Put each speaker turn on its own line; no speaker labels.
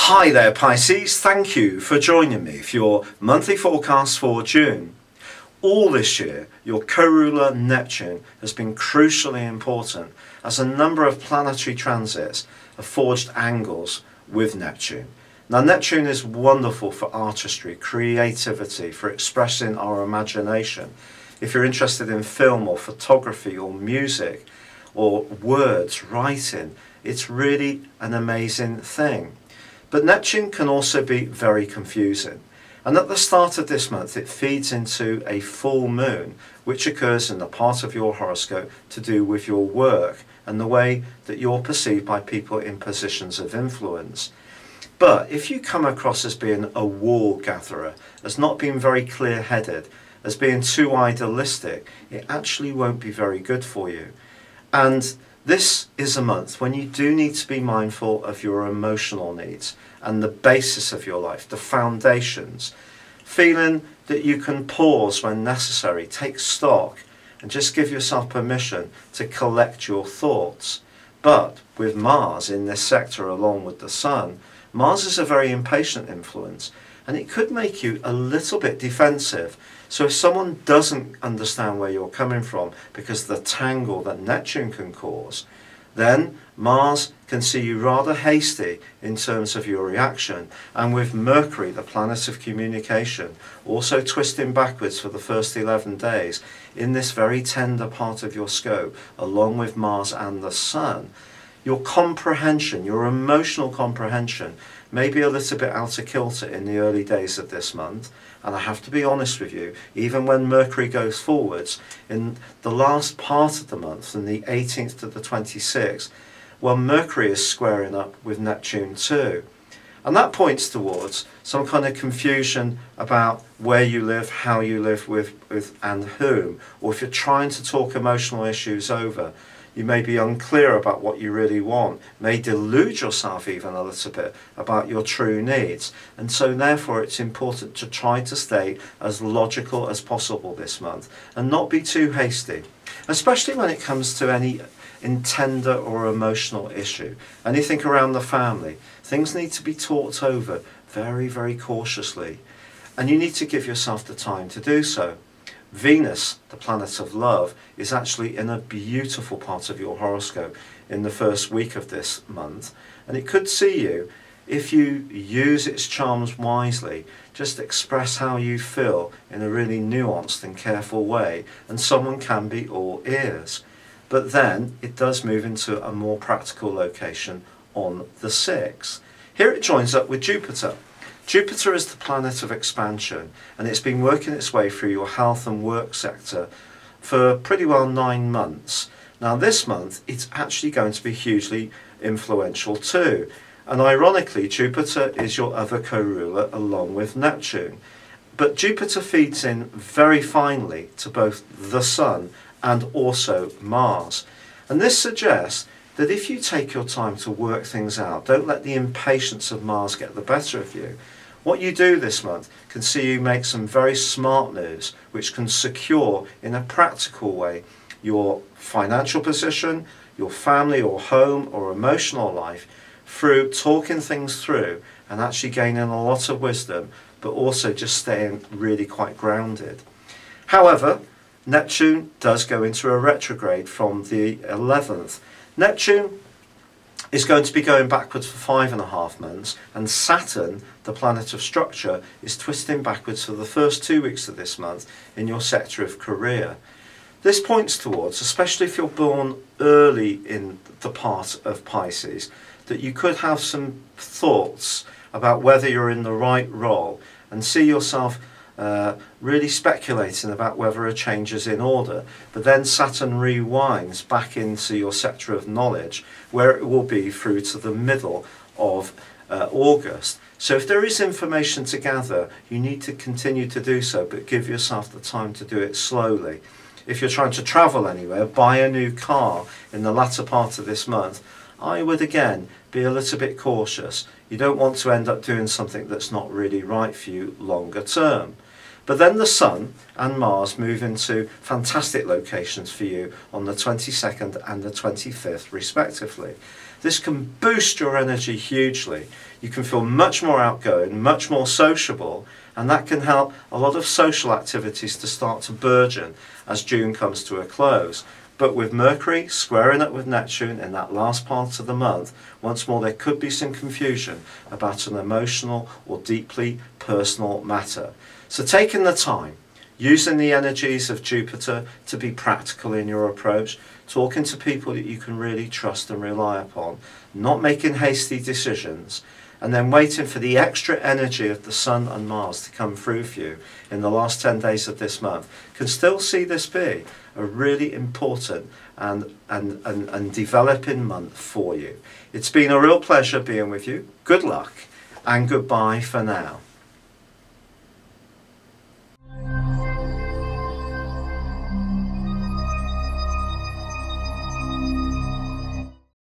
Hi there Pisces, thank you for joining me for your monthly forecast for June. All this year, your co-ruler Neptune has been crucially important as a number of planetary transits have forged angles with Neptune. Now Neptune is wonderful for artistry, creativity, for expressing our imagination. If you're interested in film or photography or music or words, writing, it's really an amazing thing. But Neptune can also be very confusing. And at the start of this month, it feeds into a full moon, which occurs in the part of your horoscope to do with your work and the way that you're perceived by people in positions of influence. But if you come across as being a wool gatherer, as not being very clear-headed, as being too idealistic, it actually won't be very good for you. And this is a month when you do need to be mindful of your emotional needs and the basis of your life, the foundations. Feeling that you can pause when necessary, take stock, and just give yourself permission to collect your thoughts. But with Mars in this sector along with the Sun, Mars is a very impatient influence, and it could make you a little bit defensive. So if someone doesn't understand where you're coming from because of the tangle that Neptune can cause, then Mars can see you rather hasty in terms of your reaction. And with Mercury, the planet of communication, also twisting backwards for the first 11 days in this very tender part of your scope, along with Mars and the Sun, your comprehension, your emotional comprehension, may be a little bit out of kilter in the early days of this month. And I have to be honest with you, even when Mercury goes forwards, in the last part of the month, from the 18th to the 26th, well, Mercury is squaring up with Neptune too. And that points towards some kind of confusion about where you live, how you live with and whom. Or if you're trying to talk emotional issues over, you may be unclear about what you really want, may delude yourself even a little bit about your true needs. And so therefore it's important to try to stay as logical as possible this month and not be too hasty, especially when it comes to any tender or emotional issue. Anything around the family, things need to be talked over very, very cautiously. And you need to give yourself the time to do so. Venus, the planet of love, is actually in a beautiful part of your horoscope in the first week of this month. And it could see you, if you use its charms wisely, just express how you feel in a really nuanced and careful way, and someone can be all ears. But then it does move into a more practical location on the 6th. Here it joins up with Jupiter. Jupiter is the planet of expansion, and it's been working its way through your health and work sector for pretty well 9 months. Now this month it's actually going to be hugely influential too, and ironically Jupiter is your other co-ruler along with Neptune. But Jupiter feeds in very finely to both the Sun and also Mars, and this suggests that if you take your time to work things out, don't let the impatience of Mars get the better of you. What you do this month can see you make some very smart moves which can secure in a practical way your financial position, your family or home or emotional life through talking things through and actually gaining a lot of wisdom, but also just staying really quite grounded. However, Neptune does go into a retrograde from the 11th. Neptune is going to be going backwards for 5.5 months, and Saturn, the planet of structure, is twisting backwards for the first 2 weeks of this month in your sector of career. This points towards, especially if you're born early in the part of Pisces, that you could have some thoughts about whether you're in the right role and see yourself really speculating about whether a change is in order. But then Saturn rewinds back into your sector of knowledge, where it will be through to the middle of August. So if there is information to gather, you need to continue to do so, but give yourself the time to do it slowly. If you're trying to travel anywhere, buy a new car in the latter part of this month, I would again be a little bit cautious. You don't want to end up doing something that's not really right for you longer term. But then the Sun and Mars move into fantastic locations for you on the 22nd and the 25th respectively. This can boost your energy hugely. You can feel much more outgoing, much more sociable, and that can help a lot of social activities to start to burgeon as June comes to a close. But with Mercury squaring up with Neptune in that last part of the month, once more there could be some confusion about an emotional or deeply personal matter. So taking the time, using the energies of Jupiter to be practical in your approach, talking to people that you can really trust and rely upon, not making hasty decisions, and then waiting for the extra energy of the Sun and Mars to come through for you in the last 10 days of this month, can still see this be a really important and developing month for you. It's been a real pleasure being with you. Good luck and goodbye for now.